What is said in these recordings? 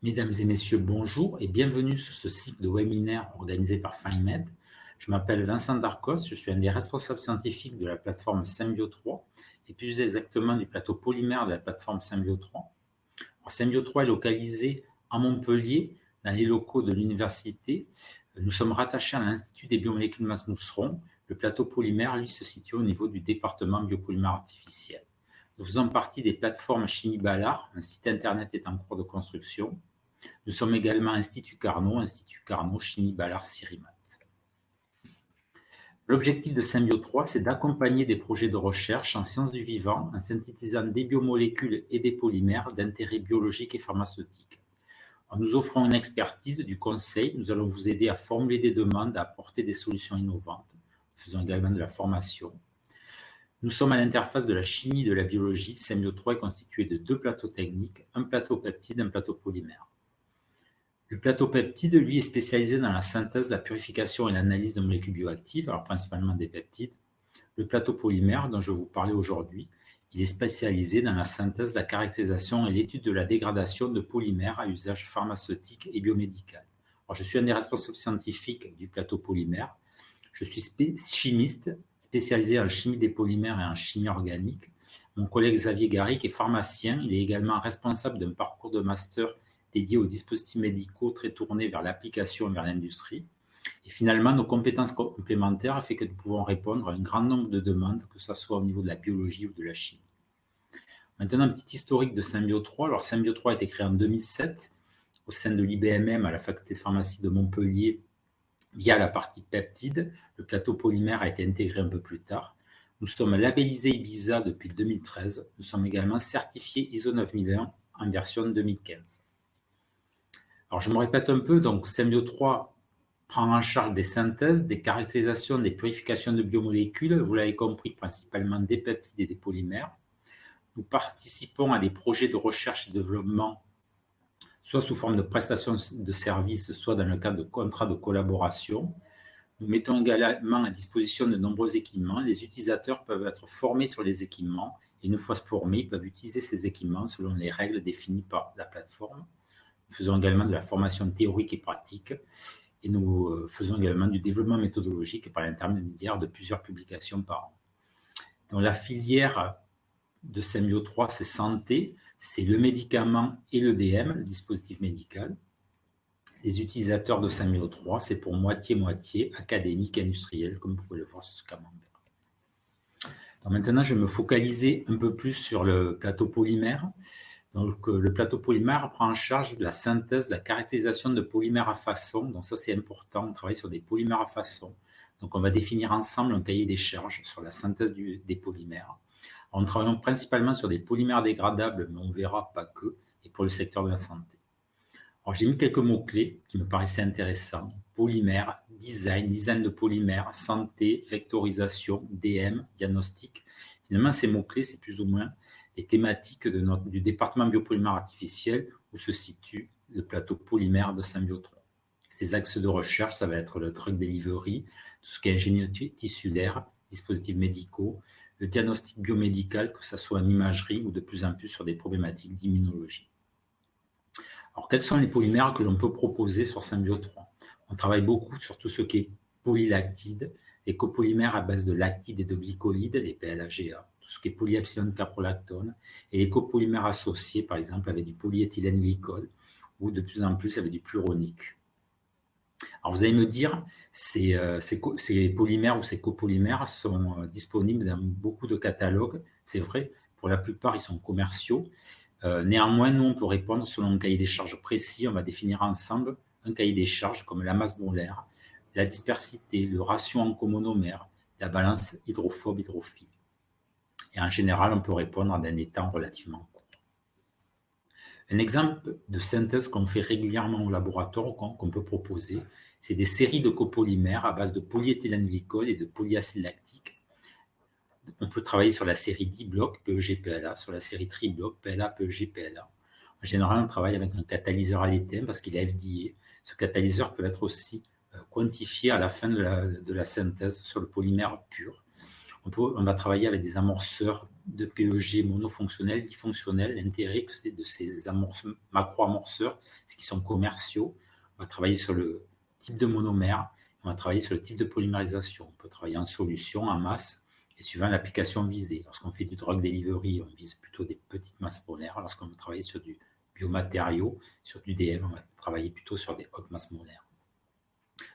Mesdames et messieurs, bonjour et bienvenue sur ce cycle de webinaires organisé par FindMed. Je m'appelle Vincent Darcos, je suis un des responsables scientifiques de la plateforme Symbio3 et plus exactement du plateau polymère de la plateforme Symbio3. Symbio3 est localisé à Montpellier, dans les locaux de l'université. Nous sommes rattachés à l'Institut des biomolécules Masse-Mousseron. Le plateau polymère, lui, se situe au niveau du département biopolymère artificiel. Nous faisons partie des plateformes Chimie Ballard, un site internet est en cours de construction. Nous sommes également Institut Carnot, Chimie Ballard Sirimat. L'objectif de Symbio3, c'est d'accompagner des projets de recherche en sciences du vivant en synthétisant des biomolécules et des polymères d'intérêt biologique et pharmaceutique. En nous offrant une expertise, du conseil, nous allons vous aider à formuler des demandes, à apporter des solutions innovantes. Nous faisons également de la formation. Nous sommes à l'interface de la chimie et de la biologie. Symbio3 est constitué de deux plateaux techniques, un plateau peptide et un plateau polymère. Le plateau peptide, lui, est spécialisé dans la synthèse, la purification et l'analyse de molécules bioactives, alors principalement des peptides. Le plateau polymère, dont je vais vous parler aujourd'hui, il est spécialisé dans la synthèse, la caractérisation et l'étude de la dégradation de polymères à usage pharmaceutique et biomédical. Alors, je suis un des responsables scientifiques du plateau polymère. Je suis chimiste, spécialisé en chimie des polymères et en chimie organique. Mon collègue Xavier Garric est pharmacien. Il est également responsable d'un parcours de master dédié aux dispositifs médicaux très tournés vers l'application et vers l'industrie. Et finalement, nos compétences complémentaires font que nous pouvons répondre à un grand nombre de demandes, que ce soit au niveau de la biologie ou de la chimie. Maintenant, un petit historique de Symbio3. Alors, Symbio3 a été créé en 2007 au sein de l'IBMM à la faculté de pharmacie de Montpellier via la partie peptide. Le plateau polymère a été intégré un peu plus tard. Nous sommes labellisés IBISA depuis 2013. Nous sommes également certifiés ISO 9001 en version 2015. Alors, je me répète un peu, donc Symbio3 prend en charge des synthèses, des caractérisations, des purifications de biomolécules, vous l'avez compris, principalement des peptides et des polymères. Nous participons à des projets de recherche et de développement, soit sous forme de prestations de services, soit dans le cadre de contrats de collaboration. Nous mettons également à disposition de nombreux équipements. Les utilisateurs peuvent être formés sur les équipements et une fois formés, ils peuvent utiliser ces équipements selon les règles définies par la plateforme. Nous faisons également de la formation théorique et pratique et nous faisons également du développement méthodologique par l'intermédiaire de plusieurs publications par an. Donc, la filière de Symbio3, c'est santé, c'est le médicament et le DM, le dispositif médical. Les utilisateurs de Symbio3, c'est pour moitié-moitié, académique, industriel, comme vous pouvez le voir sur ce camembert. Donc maintenant, je vais me focaliser un peu plus sur le plateau polymère. Donc, le plateau polymère prend en charge la synthèse, la caractérisation de polymères à façon. Donc, ça, c'est important. On travaille sur des polymères à façon. Donc, on va définir ensemble un cahier des charges sur la synthèse des polymères. On travaille principalement sur des polymères dégradables, mais on verra pas que, et pour le secteur de la santé. Alors, j'ai mis quelques mots-clés qui me paraissaient intéressants. Polymère, design de polymère, santé, vectorisation, DM, diagnostic. Finalement, ces mots-clés, c'est plus ou moins les thématiques du département biopolymère artificiel où se situe le plateau polymère de Symbio3. Ces axes de recherche, ça va être le drug delivery, tout ce qui est ingénierie tissulaire, dispositifs médicaux, le diagnostic biomédical, que ce soit en imagerie ou de plus en plus sur des problématiques d'immunologie. Alors, quels sont les polymères que l'on peut proposer sur Symbio3? On travaille beaucoup sur tout ce qui est polylactide, les copolymères à base de lactide et de glycolide, les PLAGA, tout ce qui est polyepsilon caprolactone, et les copolymères associés, par exemple, avec du polyéthylène glycol, ou de plus en plus avec du pluronique. Alors, vous allez me dire, ces polymères ou ces copolymères sont disponibles dans beaucoup de catalogues. C'est vrai, pour la plupart, ils sont commerciaux. Néanmoins, nous, on peut répondre selon un cahier des charges précis. On va définir ensemble un cahier des charges comme la masse molaire, la dispersité, le ratio en comonomère, la balance hydrophobe-hydrophile. Et en général, on peut répondre dans des temps relativement courts. Un exemple de synthèse qu'on fait régulièrement au laboratoire, qu'on peut proposer, c'est des séries de copolymères à base de polyéthylène glycol et de polyacide lactique. On peut travailler sur la série dibloc, PEG-PLA, sur la série tribloc, PLA, PEG, PLA. En général, on travaille avec un catalyseur à l'éthème parce qu'il est FDA. Ce catalyseur peut être aussi quantifié à la fin de la synthèse sur le polymère pur. On va travailler avec des amorceurs de PEG monofonctionnels, difonctionnels. L'intérêt de ces macro-amorceurs, c'est qu'ils sont commerciaux. On va travailler sur le type de monomère, on va travailler sur le type de polymérisation. On peut travailler en solution, en masse, et suivant l'application visée. Lorsqu'on fait du drug delivery, on vise plutôt des petites masses molaires. Lorsqu'on veut travailler sur du biomatériaux, sur du DM, on va travailler plutôt sur des hautes masses molaires.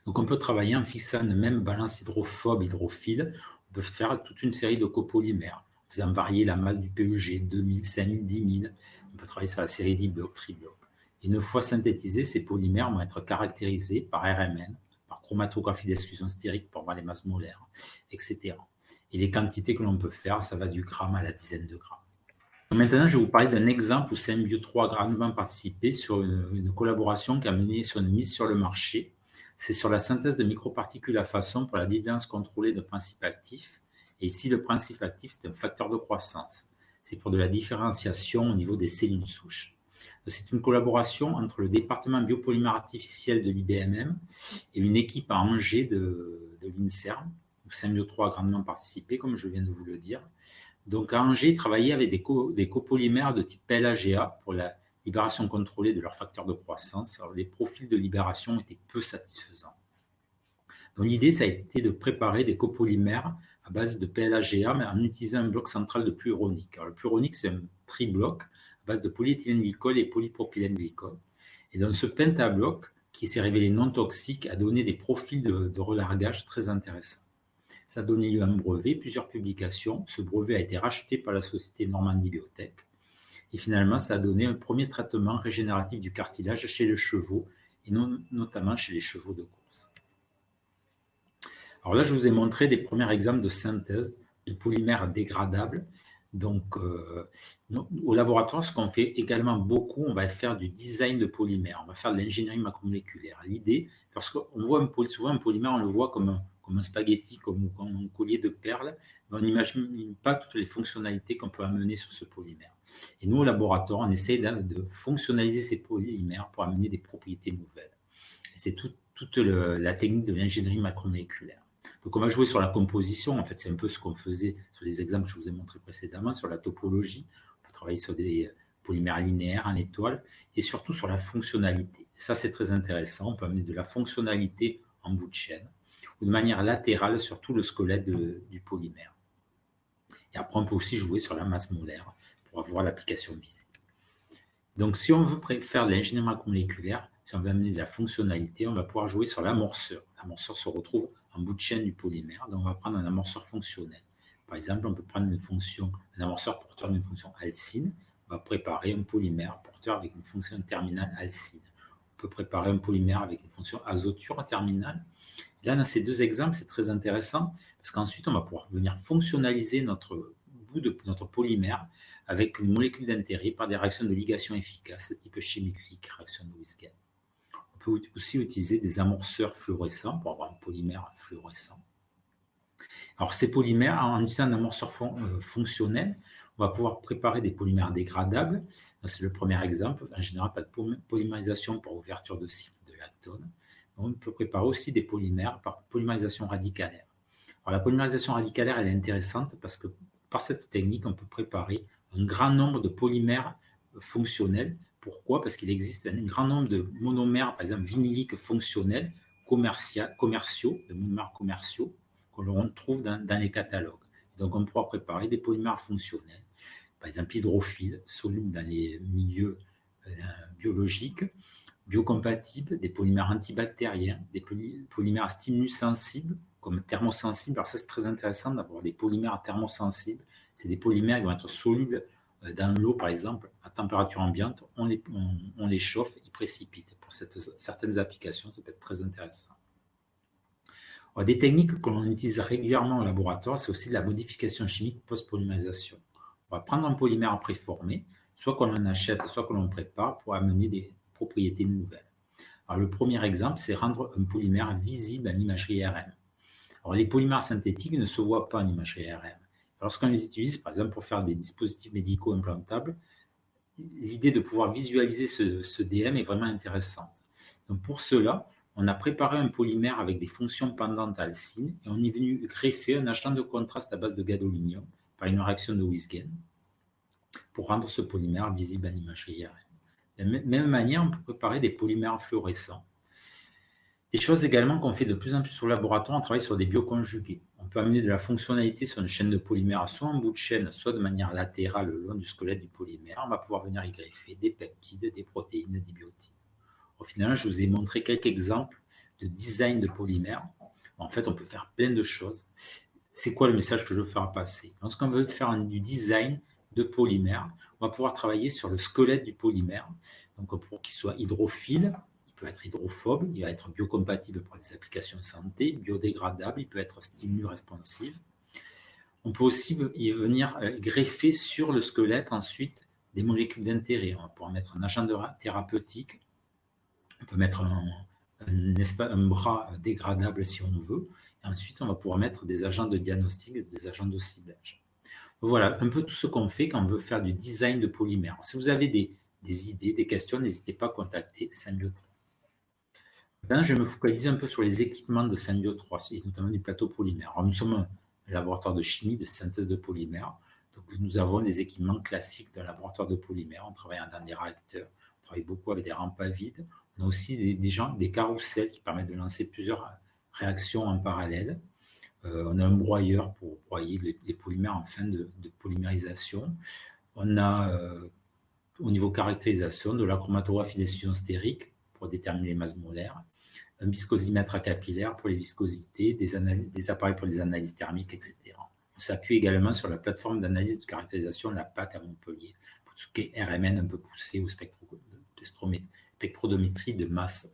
Donc on peut travailler en fixant une même balance hydrophobe-hydrophile. On peut faire toute une série de copolymères, en faisant varier la masse du PEG, 2000, 5000, 10 000. On peut travailler sur la série diblocs, triblocs. Et une fois synthétisés, ces polymères vont être caractérisés par RMN, par chromatographie d'exclusion stérique pour voir les masses molaires, etc. Et les quantités que l'on peut faire, ça va du gramme à la dizaine de grammes. Maintenant, je vais vous parler d'un exemple où Symbio3 a grandement participé sur une collaboration qui a mené sur une mise sur le marché. C'est sur la synthèse de microparticules à façon pour la diluance contrôlée de principes actifs. Et ici, le principe actif, c'est un facteur de croissance. C'est pour de la différenciation au niveau des cellules souches. C'est une collaboration entre le département biopolymère artificiel de l'IBMM et une équipe à Angers de l'INSERM, où Symbio3 a grandement participé, comme je viens de vous le dire. Donc à Angers, ils travaillaient avec des copolymères de type PLAGA pour la libération contrôlée de leurs facteurs de croissance. Alors, les profils de libération étaient peu satisfaisants. Donc l'idée, ça a été de préparer des copolymères à base de PLAGA, mais en utilisant un bloc central de pluronique. Alors le pluronique, c'est un tribloc à base de polyéthylène glycol et polypropylène glycol. Et dans ce pentabloc, qui s'est révélé non toxique, a donné des profils de relargage très intéressants. Ça a donné lieu à un brevet, plusieurs publications. Ce brevet a été racheté par la société Normandie Biotech. Et finalement, ça a donné un premier traitement régénératif du cartilage chez les chevaux, et notamment chez les chevaux de course. Alors là, je vous ai montré des premiers exemples de synthèse de polymères dégradables. Donc, au laboratoire, ce qu'on fait également beaucoup, on va faire du design de polymères. On va faire de l'ingénierie macromoléculaire. L'idée, parce qu'on voit souvent un polymère, on le voit comme un spaghetti, comme un collier de perles, mais on n'imagine pas toutes les fonctionnalités qu'on peut amener sur ce polymère. Et nous, au laboratoire, on essaie de fonctionnaliser ces polymères pour amener des propriétés nouvelles. Et c'est toute la technique de l'ingénierie macromoléculaire. Donc, on va jouer sur la composition. En fait, c'est un peu ce qu'on faisait sur les exemples que je vous ai montrés précédemment, sur la topologie. On peut travailler sur des polymères linéaires en étoile et surtout sur la fonctionnalité. Et ça, c'est très intéressant. On peut amener de la fonctionnalité en bout de chaîne ou de manière latérale sur tout le squelette du polymère. Et après, on peut aussi jouer sur la masse molaire pour avoir l'application visée. Donc, si on veut faire de l'ingénierie macromoléculaire, si on veut amener de la fonctionnalité, on va pouvoir jouer sur l'amorceur. L'amorceur se retrouve en bout de chaîne du polymère, donc on va prendre un amorceur fonctionnel. Par exemple, on peut prendre un amorceur porteur d'une fonction alcyne, on va préparer un polymère porteur avec une fonction terminale alcyne. On peut préparer un polymère avec une fonction azoture terminale. Là, dans ces deux exemples, c'est très intéressant parce qu'ensuite, on va pouvoir venir fonctionnaliser notre polymère avec une molécule d'intérêt par des réactions de ligation efficaces, type chimique, réaction de Lewis-Gane. On peut aussi utiliser des amorceurs fluorescents pour avoir un polymère fluorescent. Alors, ces polymères, en utilisant un amorceur fonctionnel, on va pouvoir préparer des polymères dégradables. C'est le premier exemple. En général, pas de polymérisation par ouverture de cycle de lactone. On peut préparer aussi des polymères par polymérisation radicalaire. Alors, la polymérisation radicalaire, elle est intéressante parce que par cette technique, on peut préparer un grand nombre de polymères fonctionnels. Pourquoi? Parce qu'il existe un grand nombre de monomères, par exemple vinyliques fonctionnels, commerciaux, de monomères commerciaux, que l'on trouve dans les catalogues. Donc, on pourra préparer des polymères fonctionnels, par exemple hydrophiles, solubles dans les milieux biologiques, biocompatibles, des polymères antibactériens, des polymères stimulus sensibles, comme thermosensibles. Alors ça, c'est très intéressant d'avoir des polymères thermosensibles. C'est des polymères qui vont être solubles dans l'eau, par exemple, à température ambiante. On les chauffe, ils précipitent. Pour certaines applications, ça peut être très intéressant. Alors, des techniques que l'on utilise régulièrement au laboratoire, c'est aussi de la modification chimique post-polymérisation. On va prendre un polymère préformé, soit qu'on en achète, soit que l'on prépare pour amener des propriétés nouvelles. Alors, le premier exemple, c'est rendre un polymère visible en imagerie RM. Alors, les polymères synthétiques ne se voient pas en imagerie RM. Lorsqu'on les utilise, par exemple, pour faire des dispositifs médicaux implantables, l'idée de pouvoir visualiser ce DM est vraiment intéressante. Donc, pour cela, on a préparé un polymère avec des fonctions pendantes alcynes et on est venu greffer un agent de contraste à base de gadolinium par une réaction de Huisgen pour rendre ce polymère visible à l'imagerie IRM. De la même manière, on peut préparer des polymères fluorescents. Des choses également qu'on fait de plus en plus au laboratoire, on travaille sur des bioconjugués. On peut amener de la fonctionnalité sur une chaîne de polymères, soit en bout de chaîne, soit de manière latérale le long du squelette du polymère. On va pouvoir venir y greffer des peptides, des protéines, des biotides. Au final, je vous ai montré quelques exemples de design de polymères. En fait, on peut faire plein de choses. C'est quoi le message que je veux faire passer? Lorsqu'on veut faire du design de polymère, on va pouvoir travailler sur le squelette du polymère, donc pour qu'il soit hydrophile, il peut être hydrophobe, il va être biocompatible pour des applications de santé, biodégradable, il peut être stimulo-responsive. On peut aussi y venir greffer sur le squelette ensuite des molécules d'intérêt. On va pouvoir mettre un agent thérapeutique, on peut mettre un bras dégradable si on veut, et ensuite on va pouvoir mettre des agents de diagnostic, des agents de ciblage. Voilà un peu tout ce qu'on fait quand on veut faire du design de polymère. Si vous avez des idées, des questions, n'hésitez pas à contacter Symbio 3. Maintenant, je vais me focaliser un peu sur les équipements de Symbio 3, et notamment du plateau polymère. Alors, nous sommes un laboratoire de chimie, de synthèse de polymère. Donc, nous avons des équipements classiques d'un laboratoire de polymère. On travaille dans des réacteurs, on travaille beaucoup avec des rampes à vide. On a aussi des carousels qui permettent de lancer plusieurs réactions en parallèle. On a un broyeur pour broyer les polymères en fin de polymérisation. On a, au niveau caractérisation, de la chromatographie des fusions stériques pour déterminer les masses molaires, un viscosimètre à capillaire pour les viscosités, des appareils pour les analyses thermiques, etc. On s'appuie également sur la plateforme d'analyse de caractérisation, la PAC à Montpellier, pour tout ce qui est RMN un peu poussé ou spectrométrie de masse.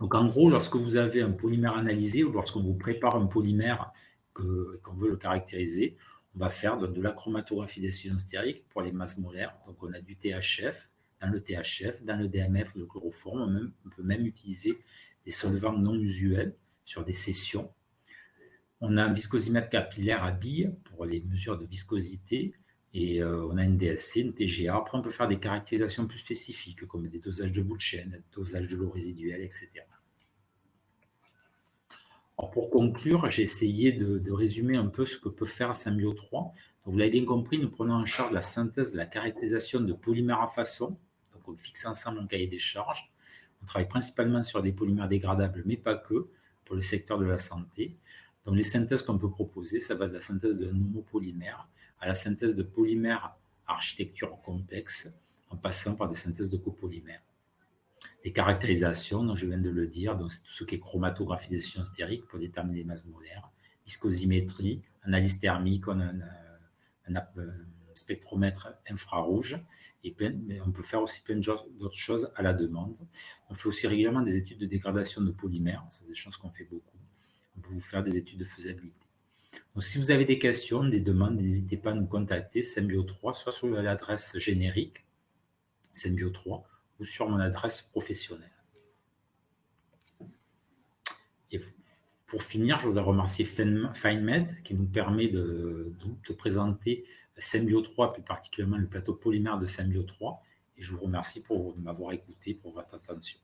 Donc en gros, lorsque vous avez un polymère analysé ou lorsqu'on vous prépare un polymère qu'on veut le caractériser, on va faire de la chromatographie des fusions stériques pour les masses molaires. Donc on a du THF, dans le THF, dans le DMF ou le chloroforme. On peut même utiliser des solvants non usuels sur des sessions. On a un viscosimètre capillaire à billes pour les mesures de viscosité. Et on a une DSC, une TGA. Après, on peut faire des caractérisations plus spécifiques, comme des dosages de bout de chaîne, dosage de l'eau résiduelle, etc. Alors pour conclure, j'ai essayé de résumer un peu ce que peut faire Symbio 3. Donc, vous l'avez bien compris, nous prenons en charge la synthèse, la caractérisation de polymères à façon. Donc, on fixe ensemble un cahier des charges. On travaille principalement sur des polymères dégradables, mais pas que, pour le secteur de la santé. Donc, les synthèses qu'on peut proposer, ça va de la synthèse de homopolymère à la synthèse de polymères à architecture complexe, en passant par des synthèses de copolymères. Les caractérisations, dont je viens de le dire, donc c'est tout ce qui est chromatographie des fusions stériques pour déterminer les masses molaires, viscosimétrie, analyse thermique, on a un spectromètre infrarouge, et on peut faire aussi plein d'autres choses à la demande. On fait aussi régulièrement des études de dégradation de polymères, c'est des choses qu'on fait beaucoup. On peut vous faire des études de faisabilité. Donc, si vous avez des questions, des demandes, n'hésitez pas à nous contacter, Symbio 3, soit sur l'adresse générique, Symbio 3, ou sur mon adresse professionnelle. Et pour finir, je voudrais remercier FineMed qui nous permet de présenter Symbio 3, plus particulièrement le plateau polymère de Symbio 3. Et je vous remercie pour m'avoir écouté, pour votre attention.